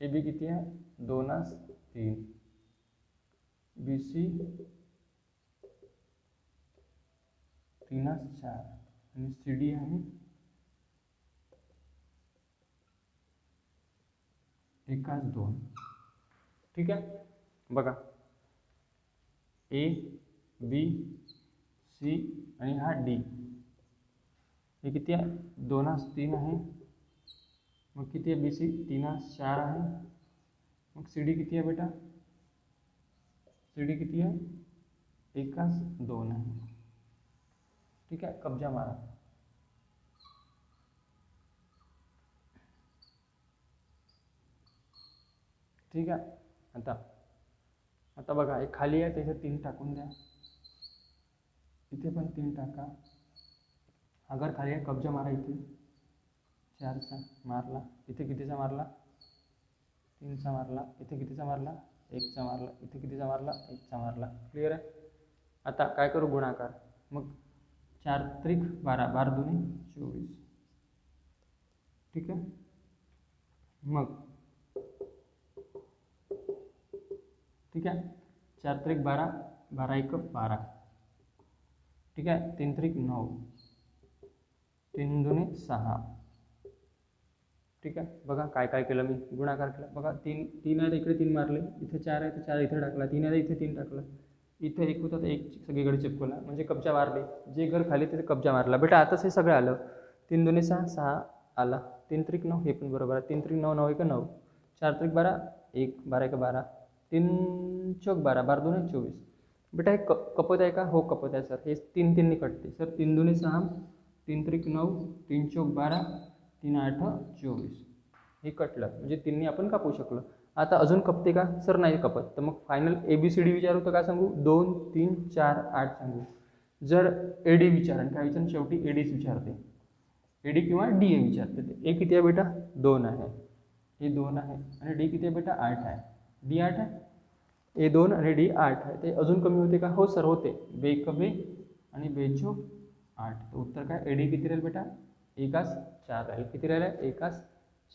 ए बी किती आहे, 2 3, बी सी 3 4 आणि सी डी आहे 1 2. ठीक आहे. बघा ए बी सी आणि हा डी, हे किती आहे, 2 3 आहे. मग किती आहे, बी सी 3 4 आहे. मग सी डी किती आहे बेटा, सी डी किती आहे, 1 2 आहे. ठीक आहे. कब्जा मारा. ठीक आहे. आता बघा एक खाली आहे, त्याच्यात 3 टाकून द्या, इथे पण 3 टाका. हा घर खाली आहे, कब्जा मारा. इथे 4चा मारला, इथे कितीचा मारला, 3चा मारला, इथे कितीचा मारला, 1चा मारला, इथे कितीचा मारला, 1चा मारला. क्लिअर आहे. आता काय करू, गुणाकार. मग 4 त्रिक 12, 12 दुने 24. ठीक आहे. मग ठीक आहे. 4 त्रिक 12, 12 1 12. ठीक आहे, 3 त्रिक 9, 3 दुने 6. ठीक आहे, बघा काय काय केलं मी, गुणाकार केला. बघा 3 आहे, इकडे 3 मारले, इथे 4 आहे तर 4 इथे टाकला, 3 आहे इथे 3 टाकला, इथे 1 होता तर 1 सगळीकडे चिपकवला, म्हणजे कब्जा मारले. जे घर खाली तिथे कब्जा मारला. बेटा आताच हे सगळं आलं. 3 दुने 6, 6 आला. 3 त्रिक 9, हे पण बरोबर आहे. 3 त्रिक 9, 9 1 9, 4 त्रिक 12, 1 12 1 12, 3 चौक 12, 12 दुने 24. बेटा हे कपत आहे का? हो कपत आहे सर. हे 3 3 कटते सर. 3 दुने 6, 3 त्रिक 9, 3 चौक 12, 3 8 24. हे कटलं, म्हणजे 3 आपण कापू शकलो. आता अजून कपते का? सर नाही कपत. तर मग फायनल ABCD विचारू तर काय सांगू? 2 3 4 8 सांगू. जर AD विचार आणि काय विचार शेवटी ADच विचारते, AD किंवा DA विचारते. A किती आहे बेटा? 2 आहे. हे 2 आहे आणि D किती आहे बेटा? 8 आहे. D 8 आहे. A 2 आणि D 8 आहे. ते अजून कमी होते का? हो सर होते. 2 1 2 आणि 2 चौक 8. तर उत्तर काय? AD किती राहील बेटा? 1 4 राहील. किती राहिलं? 1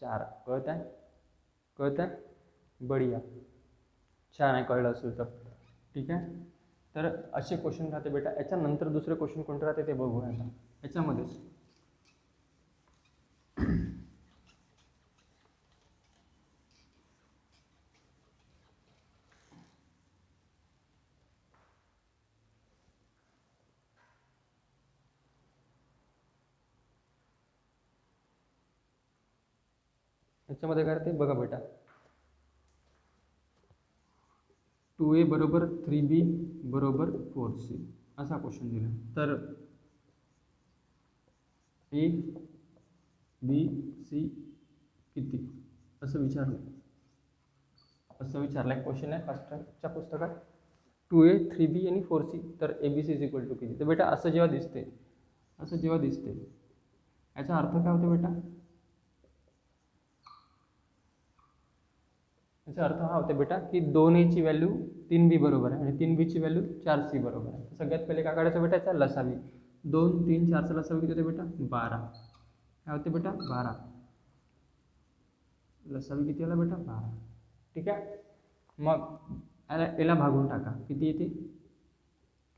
4. कळत आहे? कळत आहे? बढिया, छान आहे कळलं असेल तर. ठीक आहे, तर असे क्वेश्चन राहते बेटा. याच्यानंतर दुसरे क्वेश्चन कोणते राहते ते बघूया आता याच्यामध्येच. याच्यामध्ये काय राहते बघा बेटा. 2A बरोबर 3B बरोबर 4C असा क्वेश्चन दिला. तर A B C किती असं विचारलं, असं विचारलं क्वेश्चन आहे फर्स्टच्या पुस्तकात. 2A 3B आणि 4C. तर ABC इज इक्वल टू किती? तर बेटा असं जेव्हा दिसते, असं जेव्हा दिसते, याचा अर्थ काय होतो बेटा? याचा अर्थ हा होता बेटा की 2A ची व्हॅल्यू 3B बरोबर आहे आणि 3B ची व्हॅल्यू 4C बरोबर आहे. सगळ्यात पहिले काय काढायचं बेटा? याचा लसावी. 2 3 4चा लसावी किती होते बेटा? 12. काय होते बेटा? 12. लसावी किती आला बेटा? 12. ठीक आहे, मग याला भागून टाका. किती येते?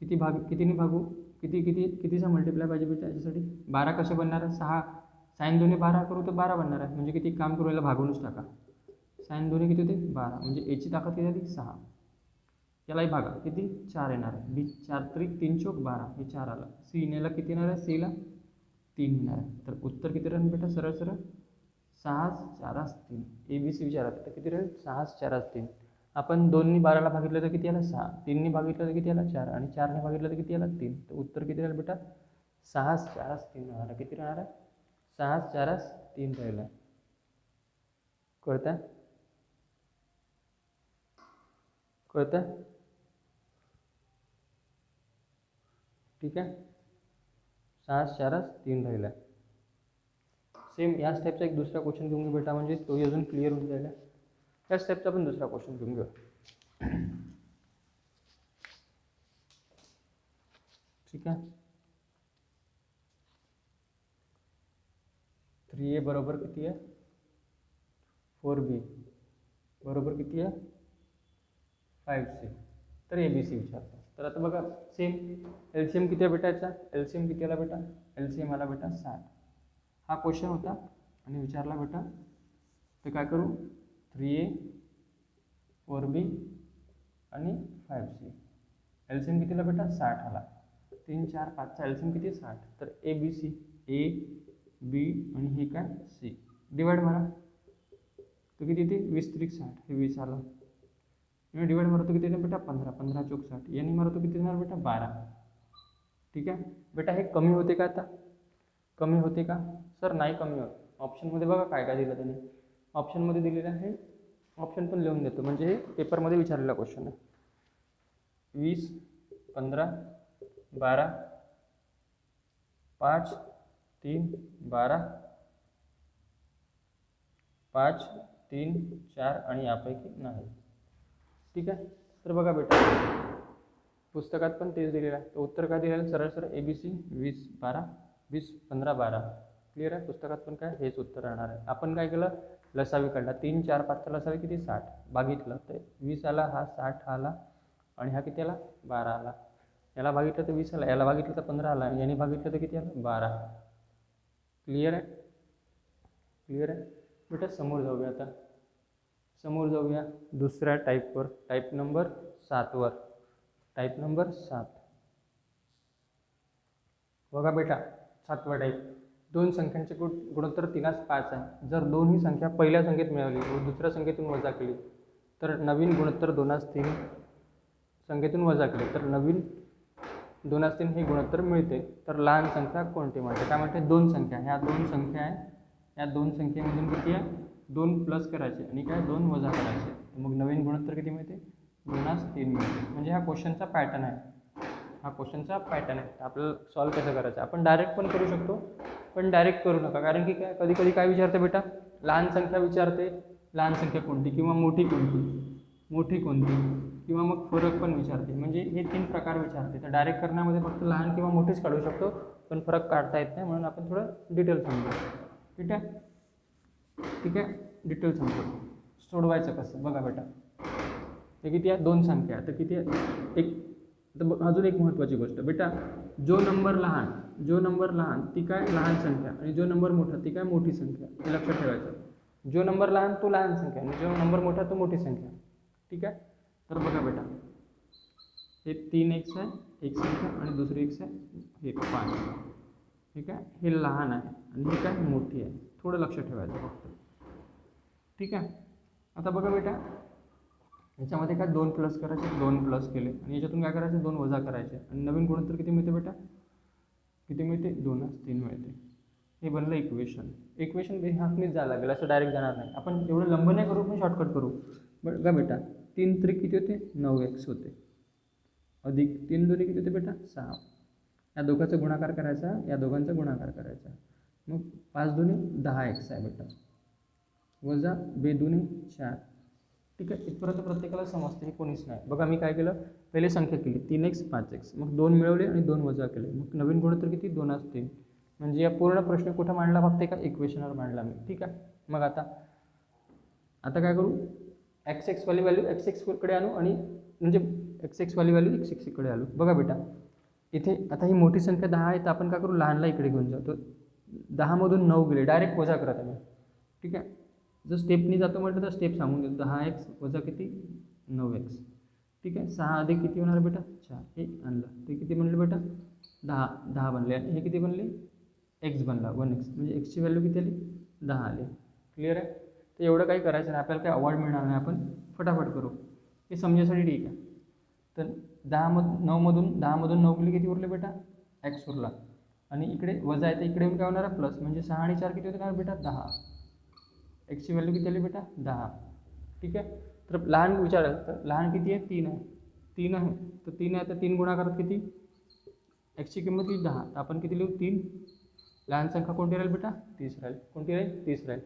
कितीने भागू? कितीचा मल्टिप्लाय पाहिजे बेटा याच्यासाठी? 12 कसे बनणार आहे? 6 साईन 2 12 करू तर 12 बनणार आहे. म्हणजे किती काम करू, याला भागूनच टाका. साईन 2 किती होते? 12. म्हणजे याची ताकद किती झाली? 6. यालाही भागा. किती? 4 येणार आहे. B 4 त्रिक 3 चौक 12, हे 4 आलं. C नेला किती येणार आहे? C ला 3 येणार आहे. तर उत्तर किती राहील बेटा? सरळ सरळ 6 4 3. ABC विचारत तर किती राहील? 6 4 3. आपण 2नी 12ला भागितलं तर किती आला? 6. 3नी भागितलं तर किती आला? 4. आणि 4ने भागितलं तर किती आला? 3. तर उत्तर किती राहील बेटा? 6 4 3 राहणार आहे. किती राहणार आहे? 6 4 3 राहील आहे. कळत आहे? कळत आहे? ठीक आहे, 6 4 3 राहिला. सेम याच टाईपचा एक दुसरा क्वेश्चन घेऊन घेऊ बेटा, म्हणजे तोही अजून क्लिअर होऊन जायला. त्याच टाईपचा पण दुसरा क्वेश्चन घेऊन घेऊ. ठीक आहे, 3A बरोबर किती आहे? 4B बरोबर किती आहे? 5C. तर ABC विचारतो. तर आता बघा सेम LCM किती आहे बेटा याचा? LCM किती आला बेटा? LCM आला बेटा 60. हा क्वेश्चन होता आणि विचारला बेटा. तर काय करू? 3A 4B आणि 5C. LCM कितीला बेटा? 60 आला. 3 4 5चा LCM किती? 60. तर ABC A B आणि हे काय? C. डिवाइड मारा. तो किती येते? 20 त्रिक 60. हे 20 आलं. आणि डिवाइड मारतो किती बेटा? 15. 15 चौक 60. यांनी मारतो किती येणार बेटा? 12. ठीक आहे बेटा, हे कमी होते का? आता कमी होते का? सर नाही कमी होत. ऑप्शनमध्ये बघा काय काय दिलं त्यांनी. ऑप्शनमध्ये दिलेलं आहे, ऑप्शन पण लिहून देतो, म्हणजे हे पेपरमध्ये विचारलेला क्वेश्चन आहे. 20 15 12 5 3 12 5 3 4 आणि यापैकी नाही. ठीक आहे, तर बघा बेटा पुस्तकात पण तेच दिलेलं आहे. तर उत्तर काय दिलेलं? सरळ सरळ ABC 20 12 20 15 12. क्लिअर आहे? पुस्तकात पण काय हेच उत्तर राहणार आहे. आपण काय केलं? लसावी काढला. 3 4 5चा लसावी किती? 60. भागितलं तर 20 आला, हा 60 आला आणि हा किती आला? 12 आला. याला भागितलं तर 20 आला, याला भागितलं तर 15 आला, याने भागितलं तर किती आला 12. क्लिअर आहे? क्लिअर आहे बेटा. समोर जाऊया आता. समोर जाऊया दुसऱ्या टाईपवर, टाईप नंबर 7वर. टाईप नंबर 7 बघा बेटा. 7वा टाईप. दोन संख्यांचे गुणोत्तर 3:5 आहे. जर दोन्ही संख्या पहिल्या संख्येत मिळवली व दुसऱ्या संख्येतून वजा केली तर नवीन गुणोत्तर 2:3 संख्येतून वजा केले तर नवीन 2:3 हे गुणोत्तर मिळते. तर लहान संख्या कोणती म्हणते? काय म्हणते? दोन संख्या. ह्या दोन संख्या आहे. या दोन संख्येमधून किती आहे? 2 प्लस करायचे आणि काय 2 वजा करायचे. मग नवीन गुणोत्तर किती मिळते? 2:3 मिळते. म्हणजे हा क्वेश्चनचा पॅटर्न आहे. हा क्वेश्चनचा पॅटर्न आहे. आपल्याला सॉल्व्ह कसं करायचं? आपण डायरेक्ट पण करू शकतो, पण डायरेक्ट करू नका. कारण की काय, कधी कधी काय विचारते बेटा, लहान संख्या विचारते, लहान संख्या कोणती किंवा मोठी कोणती, मोठी कोणती, किंवा मग फरक पण विचारते. म्हणजे हे 3 प्रकार विचारते. तर डायरेक्ट करण्यामध्ये फक्त लहान किंवा मोठीच काढू शकतो, पण फरक काढता येत नाही. म्हणून आपण थोडं डिटेल समजू. ठीक आहे? ठीक आहे, डिटेल समजू. सोडवायचं कसं बघा बेटा. हे किती आहे? 2 संख्या. तर किती आहे? एक. तर अजून एक महत्त्वाची गोष्ट बेटा, जो नंबर लहान ती काय लहान संख्या, आणि जो नंबर मोठा ती काय मोठी संख्या. हे लक्षात ठेवायचं. जो नंबर लहान तो लहान संख्या आणि जो नंबर मोठा तो मोठी संख्या. ठीक आहे? तर बघा बेटा, हे 3x आहे एक संख्या आणि दुसरी x आहे हे 5. ठीक आहे? हे लहान आहे आणि हे काय मोठी आहे. थोडं लक्ष ठेवायचं फक्त. ठीक आहे? आता बघा बेटा, याच्यामध्ये काय 2 प्लस करायचे, 2 प्लस केले आणि याच्यातून काय करायचे 2 वजा करायचे आणि नवीन गुणोत्तर किती मिळते बेटा? किती मिळते? 2:3 मिळते. हे बनलं इक्वेशन. इक्वेशन हाफनीच जायला लागेल, असं डायरेक्ट जाणार नाही. आपण एवढं लंब नाही करू, पण शॉर्टकट करू. बघा बेटा, 3 त्रिक किती होते? 9x होते. अधिक 3 दोन्ही किती होते बेटा? 6. या दोघांचा गुणाकार करायचा, या दोघांचा गुणाकार करायचा. मग 5 दोन्ही 10x आहे बेटा, वजा 2 दोन्ही 4. ठीक आहे? इथपर्यंत प्रत्येकाला समजते, हे कोणीच नाही. बघा मी काय केलं, पहिले संख्या केली 3x 5x, मग 2 मिळवले आणि 2 वजा केले. मग नवीन गुणोत्तर किती? 2:3. म्हणजे या पूर्ण प्रश्न कुठं मांडला? फक्त एका इक्वेशनवर मांडला मी. ठीक आहे? मग आता काय करू? x वाली व्हॅल्यू x कडे आणू आणि म्हणजे x वाली व्हॅल्यू x कडे आणू. बघा बेटा, इथे आता ही मोठी संख्या 10 आहे, तर आपण काय करू? लहानला इकडे घेऊन जाऊ. तर 10 मधून 9 गेले, डायरेक्ट वजा करत आहे मी. ठीक आहे? जर स्टेपनी जातो म्हटलं तर स्टेप सांगून देतो. 10x वजा किती? 9x. ठीक आहे? 6 अधिक किती होणार बेटा? 4. हे आणलं ते किती बनले बेटा? 10 बनले. आणि हे किती बनले? x बनला 1x. म्हणजे x ची व्हॅल्यू किती आली? 10 आली. क्लिअर आहे? तर एवढं काही करायचं नाही, आपल्याला काही अवॉर्ड मिळणार नाही. आपण फटाफट करू, हे समजायसाठी ठीक आहे. तर 10मधून 9 गेले, किती उरले बेटा? x उरला. आणि इकडे वजा आहे तर इकडे काय होणार आहे? प्लस. म्हणजे 6 आणि 4 किती होते काय बेटा? 10. एक्सची व्हॅल्यू किती आली बेटा? 10. ठीक आहे? तर लहान विचाराल तर लहान किती आहे? 3 आहे. 3 आहे तर 3 आहे तर 3 गुणाकारात किती? एक्सची किंमत किती? 10. तर आपण किती लिहू? 3. लहान संख्या कोणती राहील बेटा? 30 राहील. कोणती राहील? 30 राहील.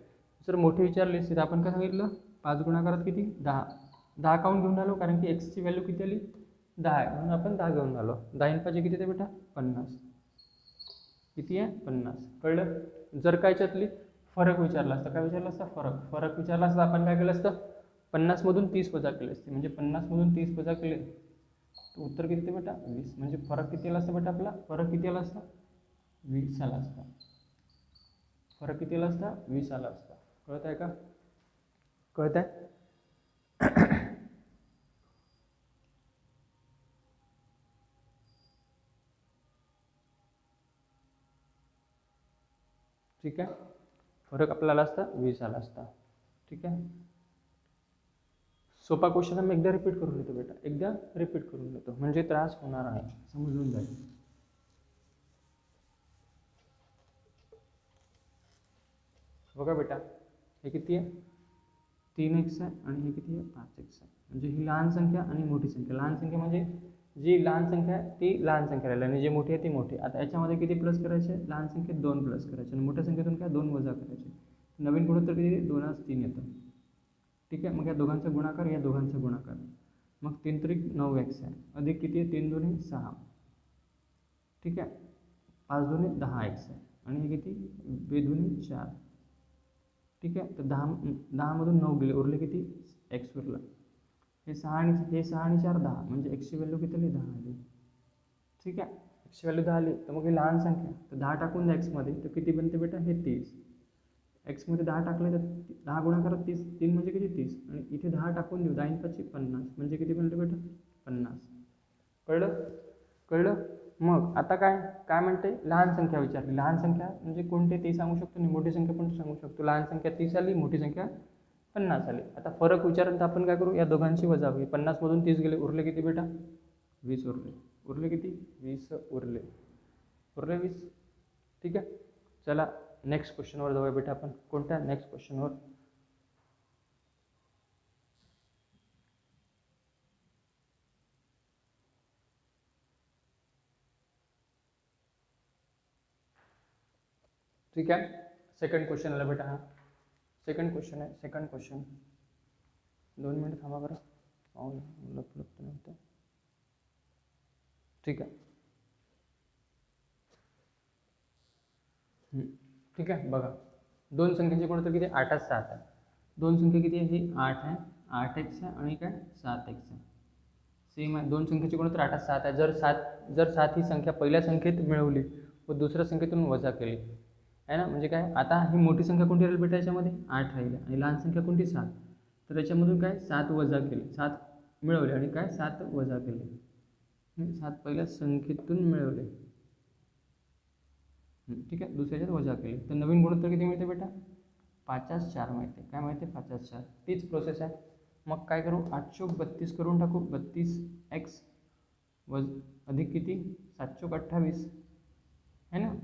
जर मोठे विचारले तर आपण काय सांगितलं? 5 गुणाकारात किती? 10. 10 काऊन घेऊन आलो? कारण की एक्सची व्हॅल्यू किती आली? 10 आहे, म्हणून आपण 10 घेऊन आलो. 10 पाहिजे किती ते बेटा? 50. किती आहे? 50. कळलं? जर काय याच्यातली फरक विचारला असता, काय विचारलं असतं? फरक विचारला असता, आपण काय केलं असतं? 50मधून 30 वजा केले असते. म्हणजे 50मधून 30 वजा केले तर उत्तर किती बेटा? 20. म्हणजे फरक किती आला असता बेटा आपला? फरक किती आला असता? 20 आला असता. फरक किती आला असता? 20 आला असता. कळत आहे का? कळत आहे? ठीक आहे? फरक आपल्याला असता 20 आला असता. ठीक आहे? सोपा क्वेश्चन मी एकदा रिपीट करून देतो बेटा, एकदा रिपीट करून देतो म्हणजे त्रास होणार आहे, समजून जाईल. बघा बेटा, हे किती आहे? 3x आहे आणि हे किती आहे? 5x आहे. म्हणजे ही लहान संख्या आणि मोठी संख्या. लहान संख्या म्हणजे जी लहान संख्या आहे ती लहान संख्या राहिली आणि जी मोठी आहे ती मोठी. आता याच्यामध्ये किती प्लस करायचे? लहान संख्येत 2 प्लस करायचे आणि मोठ्या संख्येतून काय 2 वजा करायचे. नवीन गुणोत्तर किती? 2:3 येतं. ठीक आहे? मग या दोघांचा गुणाकार, या दोघांचा गुणाकार. मग 3 त्रिक 9x आहे. अधिक किती आहे? 3 दोन्ही 6. ठीक आहे? 5 दोन्ही 10x आहे. आणि हे किती? 2 दोन्ही 4. ठीक आहे? तर 10मधून 9 गेले, उरले किती? x उरला. हे 6 आणि 4 10. म्हणजे एक्सची व्हॅल्यू किती आली? 10 आली. ठीक आहे. एक्सची व्हॅल्यू 10 आली तर मग ही लहान संख्या, तर 10 टाकून द्या एक्समध्ये, तर किती बनते बेटा, हे 30. एक्समध्ये 10 टाकले तर 10 गुणाकारात 30, 3 म्हणजे किती 30, आणि इथे 10 टाकून देऊ, 10 5 50, म्हणजे किती बनले बेटा 50. कळलं कळलं. मग आता काय काय म्हणते, लहान संख्या विचारली. लहान संख्या म्हणजे कोणते ते सांगू शकतो, आणि मोठी संख्या पण सांगू शकतो. लहान संख्या 30 आली, मोठी संख्या 50 आली. आता फरक विचारलं तर आपण काय करू, या दोघांची वजावी. 50 मधून 30 गेले, उरले किती बेटा 20 उरले. उरले किती 20 उरले. उरले 20. ठीक आहे. चला नेक्स्ट क्वेश्चनवर जाऊया बेटा आपण. कोणत्या नेक्स्ट क्वेश्चनवर, ठीक आहे. सेकंड क्वेश्चन आला बेटा. हा सेकंड क्वेश्चन आहे. सेकंड क्वेश्चन 2 मिनिट थांबा बरं, पाहून लपलप नव्हतं. ठीक आहे. ठीक आहे. बघा, दोन संख्यांचे गुणोत्तर किती, 8 7 आहे. दोन संख्या किती आहे, ही 8 आहे, 8x आहे, आणि काय 7x आहे. सेम आहे. दोन संख्येचे गुणोत्तर 8 7 आहे. जर 7 ही संख्या पहिल्या संख्येत मिळवली व दुसऱ्या संख्येतून वजा केली आहे ना, म्हणजे काय, आता ही मोठी संख्या कोणती राहील बेटा, याच्यामध्ये 8 राहील, आणि लहान संख्या कोणती 7. तर याच्यामधून काय 7 वजा केले, 7 मिळवले, आणि काय 7 वजा केले, 7 पहिल्या संख्येतून मिळवले. ठीक आहे. दुसऱ्याच्यात वजा केले, तर नवीन गुणोत्तर किती मिळते बेटा, 5 4 मिळते. काय मिळते, 5 4. तीच प्रोसेस आहे. मग काय करू, 8 चोक 32 करून टाकू. 32x अधिक किती, 7 चोक 28 आहे ना,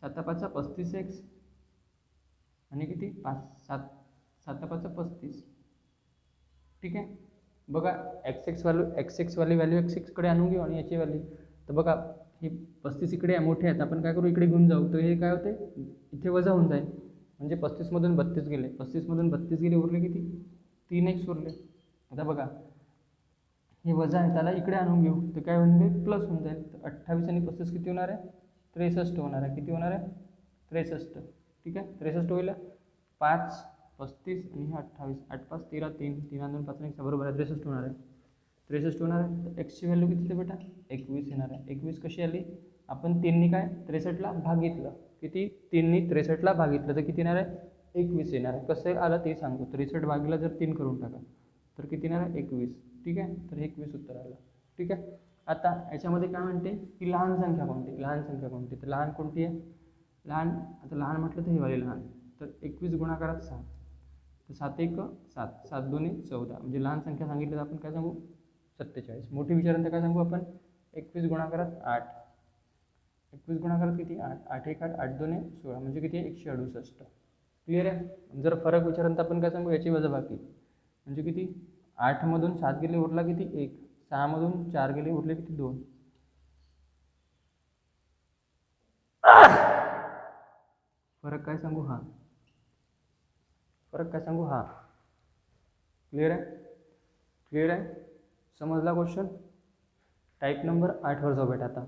7 5 35x, आणि किती 7 5 35. ठीक आहे. बघा एक्स वाली व्हॅल्यू कडे आणून घेऊ, आणि याची व्हॅल्यू, तर बघा ही 35 इकडे मोठे आहेत, आपण काय करू, इकडे घेऊन जाऊ, तर हे काय होते, इथे वजा होऊन जाईल, म्हणजे 35 मधून 32 गेले, 35 मधून 32 गेले, उरले किती 3x उरले. आता बघा हे वजा आहे, त्याला इकडे आणून घेऊ, तर काय होऊन जाईल, प्लस होऊन जाईल. तर 28 आणि 35 किती होणार आहे, 63 होणार आहे. किती होणार आहे, 63. ठीक आहे. 63 होईल. 5 35 आणि हे 28, 8 5 13, 3 3 2 5 1 बरोबर आहे, 63 होणार आहे. 63 होणार आहे. तर एक्सची व्हॅल्यू किती आहे बेटा, 21 येणार आहे. 21 कशी आली, आपण 3नी काय 63ला भागितलं, किती 3नी 63ला भागितलं, तर किती येणार आहे, 21 येणार आहे. कसं आलं ते सांगतो. 63 भागिला जर 3 करून टाका, तर किती येणार आहे, 21. ठीक आहे. तर 21 उत्तर आलं. ठीक आहे. आता याच्यामध्ये काय म्हणते की लहान संख्या कोणती, लहान संख्या कोणती, तर लहान कोणती आहे, लहान, आता लहान म्हटलं तर हे वाले लहान, तर 21 गुणाकारात 7, तर 7 1 7, 7 2 14, म्हणजे लहान संख्या सांगितलं तर आपण काय सांगू, 47. मोठी विचारांतर काय सांगू आपण, 21 गुणाकारात 8, 21 गुणाकारात किती 8, 8 1 8, 8 2 16, म्हणजे किती आहे 168. क्लिअर आहे. जर फरक विचारांतर आपण काय सांगू, याची वजाबाकी, म्हणजे किती 8 मधून 7 गेले, उरला किती 1, 6 मधून 4 गेले, उरले किती 2. फरक काय सांगू, हा फरक काय सांगू, हा. क्लिअर आहे. क्लिअर आहे. समजला क्वेश्चन. टाईप नंबर 8 वर जाऊ बेटा आता.